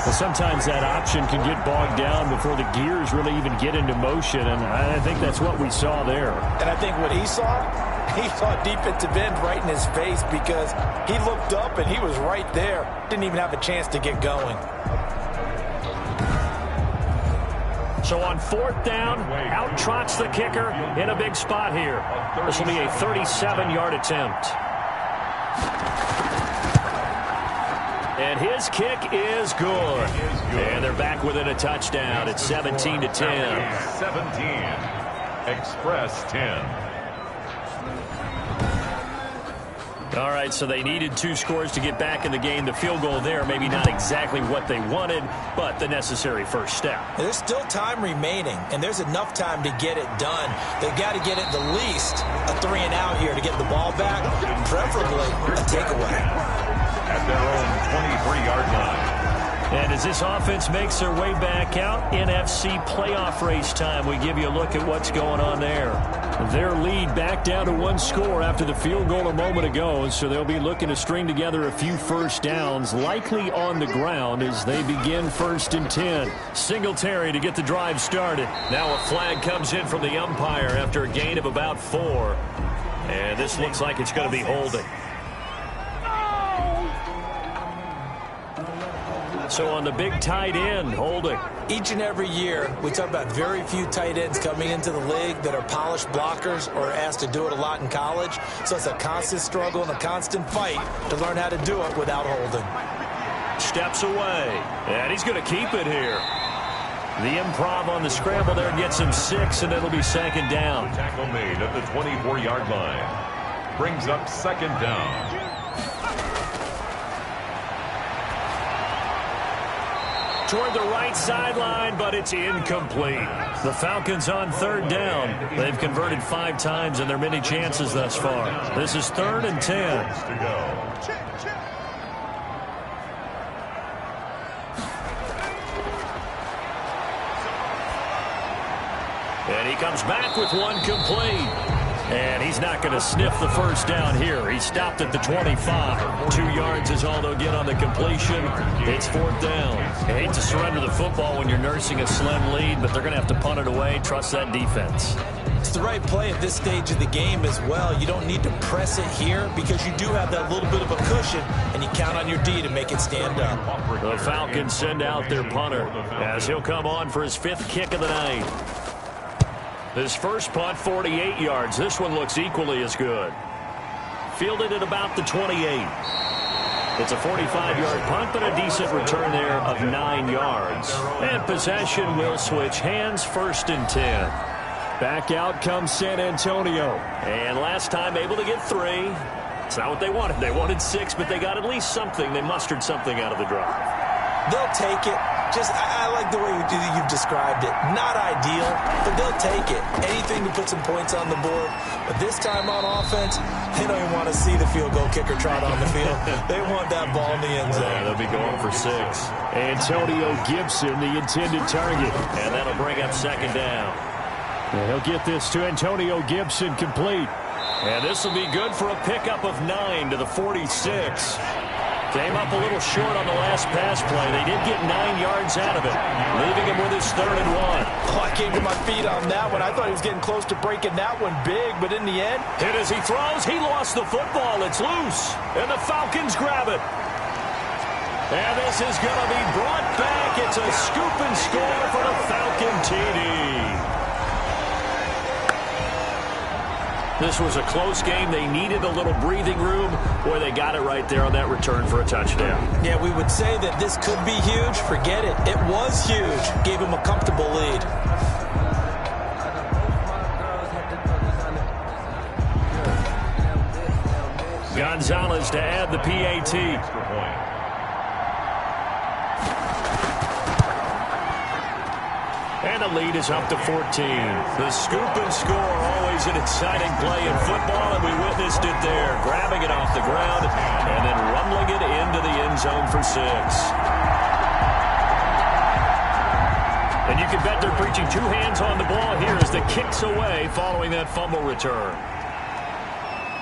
Speaker 5: Well, sometimes that option can get bogged down before the gears really even get into motion, and I think that's what we saw there.
Speaker 8: And I think what he saw defensive end right in his face, because he looked up and he was right there. Didn't even have a chance to get going.
Speaker 2: So on fourth down, out trots the kicker in a big spot here. This will be a 37-yard attempt. And his kick is good. And they're back within a touchdown. It's 17-10.
Speaker 1: 17. Express 10.
Speaker 2: All right, so they needed 2 scores to get back in the game. The field goal there, maybe not exactly what they wanted, but the necessary first step.
Speaker 3: There's still time remaining, and there's enough time to get it done. They've got to get it the least a 3-and-out here to get the ball back, preferably a takeaway.
Speaker 1: At their own 23-yard line.
Speaker 2: And as this offense makes their way back out, NFC playoff race time, we give you a look at what's going on there.
Speaker 5: Their lead back down to 1 score after the field goal a moment ago, so they'll be looking to string together a few first downs, likely on the ground as they begin 1st and 10.
Speaker 2: Singletary to get the drive started. Now a flag comes in from the umpire after a gain of about 4. And this looks like it's going to be holding. So on the big tight end, holding.
Speaker 3: Each and every year, we talk about very few tight ends coming into the league that are polished blockers or asked to do it a lot in college. So it's a constant struggle and a constant fight to learn how to do it without holding.
Speaker 2: Steps away, and he's going to keep it here. The improv on the scramble there gets him 6, and it'll be 2nd down.
Speaker 1: Tackle made at the 24-yard line. Brings up 2nd down.
Speaker 2: Toward the right sideline, but it's incomplete. The Falcons on 3rd down. They've converted 5 times in their many chances thus far. This is 3rd and 10. And he comes back with 1 complete. And he's not going to sniff the first down here. He stopped at the 25. 2 yards is all they'll get on the completion. It's 4th down. You hate to surrender the football when you're nursing a slim lead, but they're going to have to punt it away. Trust that defense.
Speaker 3: It's the right play at this stage of the game as well. You don't need to press it here because you do have that little bit of a cushion, and you count on your D to make it stand up.
Speaker 2: The Falcons send out their punter as he'll come on for his 5th kick of the night. His first punt, 48 yards. This one looks equally as good. Fielded at about the 28. It's a 45-yard punt, but a decent return there of 9 yards. And possession will switch hands, 1st and 10.
Speaker 5: Back out comes San Antonio.
Speaker 2: And last time able to get 3. It's not what they wanted. They wanted 6, but they got at least something. They mustered something out of the drive.
Speaker 3: They'll take it. I like the way you've described it. Not ideal, but they'll take it. Anything to put some points on the board. But this time on offense, they don't even want to see the field goal kicker trot on the field. They want that ball in the end zone.
Speaker 2: Yeah, they'll be going for 6.
Speaker 5: Antonio Gibson, the intended target.
Speaker 2: And that'll bring up second down.
Speaker 5: And he'll get this to Antonio Gibson complete.
Speaker 2: And this will be good for a pickup of 9 to the 46. Came up a little short on the last pass play. They did get 9 yards out of it, leaving him with his 3rd and 1.
Speaker 8: Oh, I came to my feet on that one. I thought he was getting close to breaking that one big, but in the end,
Speaker 2: hit as he throws. He lost the football. It's loose, and the Falcons grab it. And this is going to be brought back. It's a scoop and score for the Falcon TD. This was a close game. They needed a little breathing room. Boy, they got it right there on that return for a touchdown.
Speaker 3: Yeah, we would say that this could be huge. Forget it. It was huge. Gave him a comfortable lead.
Speaker 2: Gonzalez to add the PAT. And the lead is up to 14. The scoop and score, always an exciting play in football, and we witnessed it there. Grabbing it off the ground and then rumbling it into the end zone for 6. And you can bet they're preaching 2 hands on the ball here as the kick's away following that fumble return.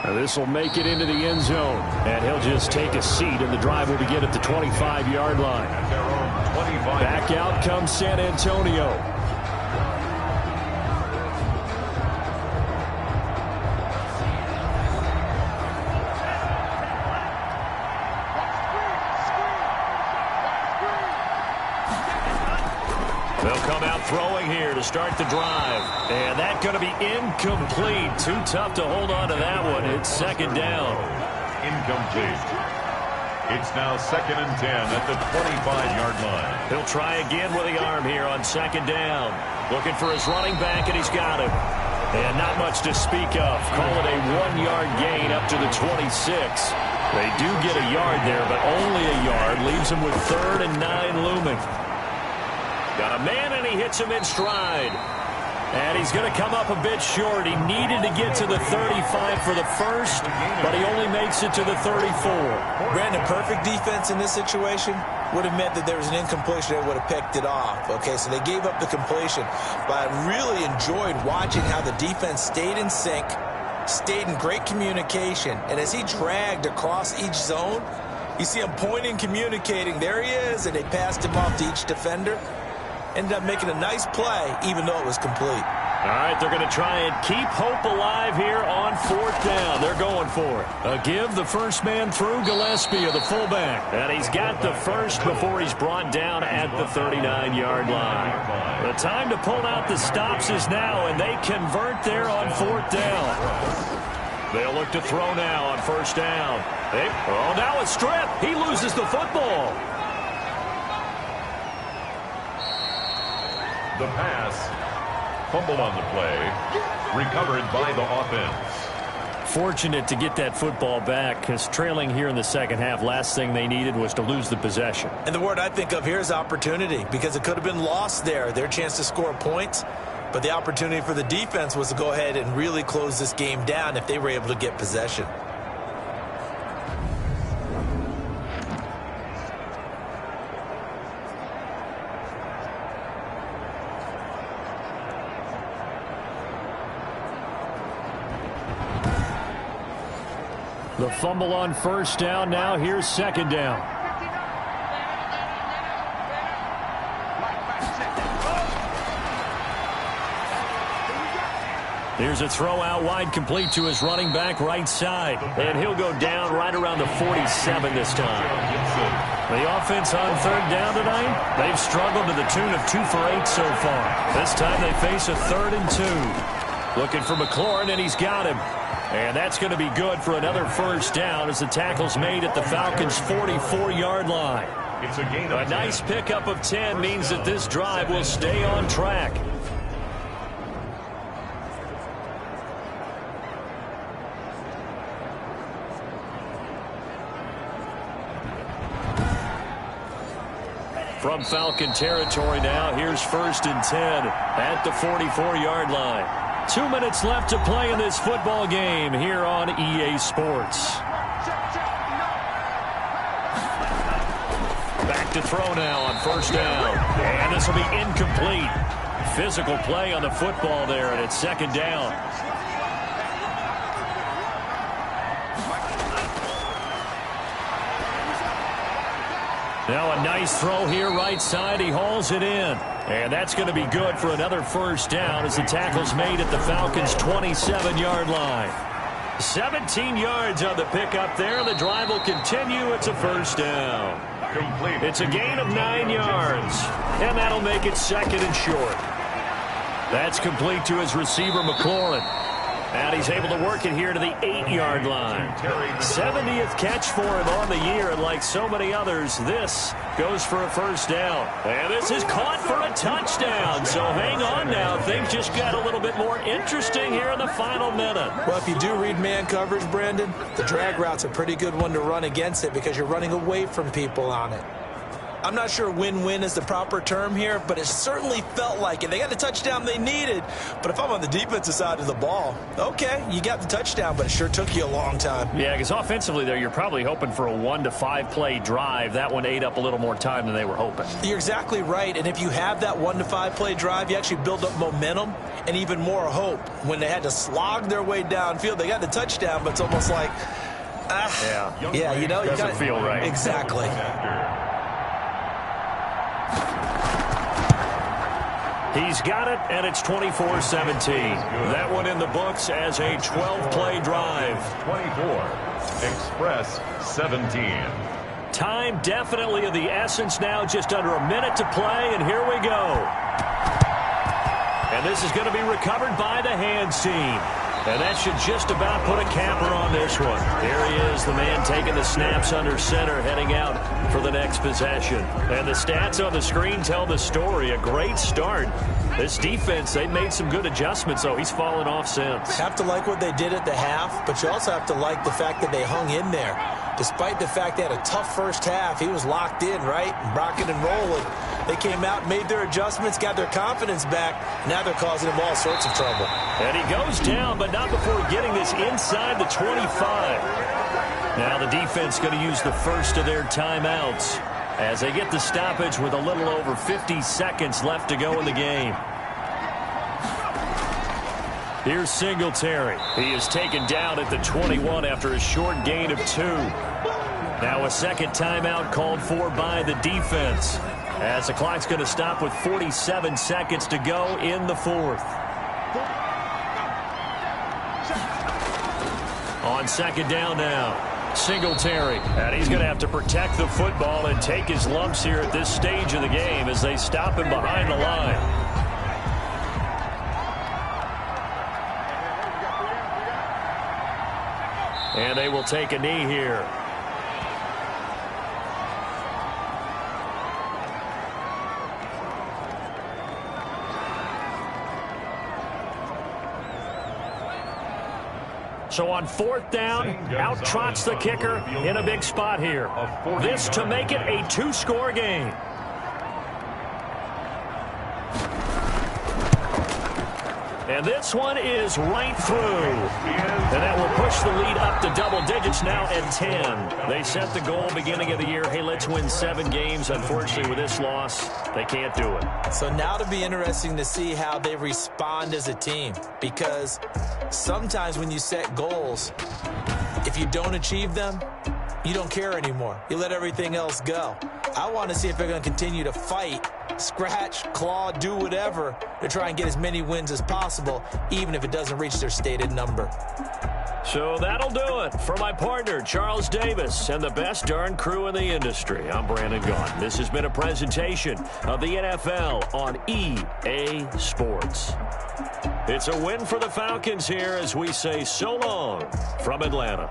Speaker 5: Now this will make it into the end zone, and he'll just take a seat, and the drive will begin at the 25-yard line. Back out comes San Antonio.
Speaker 2: They'll come out throwing here to start the drive. And that's going to be incomplete. Too tough to hold on to that one. It's second down.
Speaker 1: Incomplete. It's now 2nd and 10 at the 25-yard line.
Speaker 2: He'll try again with the arm here on second down. Looking for his running back, and he's got him. And not much to speak of. Call it a 1-yard gain up to the 26. They do get a yard there, but only a yard. Leaves him with 3rd and 9 looming. Got a man, and he hits him in stride. And he's going to come up a bit short. He needed to get to the 35 for the first, but he only makes it to the 34.
Speaker 3: Brandon, perfect defense in this situation would have meant that there was an incompletion that would have picked it off. Okay, so they gave up the completion. But I really enjoyed watching how the defense stayed in sync, stayed in great communication. And as he dragged across each zone, you see him pointing, communicating. There he is, and they passed him off to each defender. Ended up making a nice play, even though it was complete.
Speaker 2: All right, they're going to try and keep hope alive here on 4th down. They're going for it. A give, the first man through, Gillespie of the fullback. And he's got the first before he's brought down at the 39-yard line. The time to pull out the stops is now, and they convert there on 4th down. They'll look to throw now on 1st down. Now a strip. He loses the football.
Speaker 1: The pass, fumble on the play, recovered by the offense.
Speaker 2: Fortunate to get that football back, because trailing here in the second half, last thing they needed was to lose the possession.
Speaker 3: And the word I think of here is opportunity, because it could have been lost there. Their chance to score points, but the opportunity for the defense was to go ahead and really close this game down if they were able to get possession.
Speaker 5: The fumble on 1st down. Now here's 2nd down.
Speaker 2: Here's a throw out wide, complete to his running back right side. And he'll go down right around the 47 this time. The offense on 3rd down tonight, they've struggled to the tune of 2 for 8 so far. This time they face a 3rd and 2. Looking for McLaurin, and he's got him. And that's going to be good for another 1st down as the tackle's made at the Falcons' 44-yard line.
Speaker 1: It's a gain
Speaker 2: A
Speaker 1: of
Speaker 2: nice
Speaker 1: 10.
Speaker 2: pickup of 10 means that this drive will stay on track. From Falcon territory now, here's 1st and 10 at the 44-yard line. 2 minutes left to play in this football game here on EA Sports. Back to throw now on 1st down. And this will be incomplete. Physical play on the football there, and it's 2nd down. Now a nice throw here right side. He hauls it in. And that's going to be good for another 1st down as the tackle's made at the Falcons' 27-yard line. 17 yards on the pickup there. The drive will continue. It's a 1st down.
Speaker 1: Complete.
Speaker 2: It's a gain of 9 yards. And that'll make it 2nd and short. That's complete to his receiver, McLaurin. And he's able to work it here to the 8-yard line. 70th catch for him on the year, and like so many others, this goes for a 1st down. And this is caught for a touchdown. So hang on now. Things just got a little bit more interesting here in the final minute.
Speaker 3: Well, if you do read man coverage, Brandon, the drag route's a pretty good one to run against it because you're running away from people on it. I'm not sure win-win is the proper term here, but it certainly felt like it. They got the touchdown they needed, but if I'm on the defensive side of the ball, okay, you got the touchdown, but it sure took you a long time.
Speaker 2: Yeah, because offensively there, you're probably hoping for a 1 to 5 play drive. That one ate up a little more time than they were hoping.
Speaker 3: You're exactly right, and if you have that 1 to 5 play drive, you actually build up momentum and even more hope. When they had to slog their way downfield, they got the touchdown, but it's almost like, you know, you
Speaker 2: doesn't feel right.
Speaker 3: Exactly.
Speaker 2: He's got it, and it's 24-17. That one in the books as a 12-play drive.
Speaker 1: 24. Express 17.
Speaker 2: Time definitely of the essence now. Just under a minute to play, and here we go. And this is going to be recovered by the hands team. And that should just about put a capper on this one. Here he is, the man taking the snaps under center, heading out for the next possession. And the stats on the screen tell the story. A great start. This defense, they made some good adjustments, though. He's fallen off since.
Speaker 3: Have to like what they did at the half, but you also have to like the fact that they hung in there. Despite the fact they had a tough first half, he was locked in, right? Rocking and rolling. They came out, made their adjustments, got their confidence back. Now they're causing him all sorts of trouble.
Speaker 2: And he goes down, but not before getting this inside the 25. Now the defense going to use the first of their timeouts as they get the stoppage with a little over 50 seconds left to go in the game. Here's Singletary. He is taken down at the 21 after a short gain of 2. Now a second timeout called for by the defense, as the clock's going to stop with 47 seconds to go in the 4th. On 2nd down now, Singletary. And he's going to have to protect the football and take his lumps here at this stage of the game as they stop him behind the line. And they will take a knee here. So on 4th down, out trots the kicker in a big spot here. This to make it a 2-score game. And this one is right through. And that will push the lead up to double digits now at 10. They set the goal beginning of the year, hey, let's win 7 games. Unfortunately, with this loss, they can't do it.
Speaker 3: So now to be interesting to see how they respond as a team. Because sometimes when you set goals, if you don't achieve them, you don't care anymore. You let everything else go. I want to see if they're going to continue to fight, scratch, claw, do whatever to try and get as many wins as possible, even if it doesn't reach their stated number.
Speaker 2: So that'll do it for my partner, Charles Davis, and the best darn crew in the industry. I'm Brandon Gaughan. This has been a presentation of the NFL on EA Sports. It's a win for the Falcons here as we say so long from Atlanta.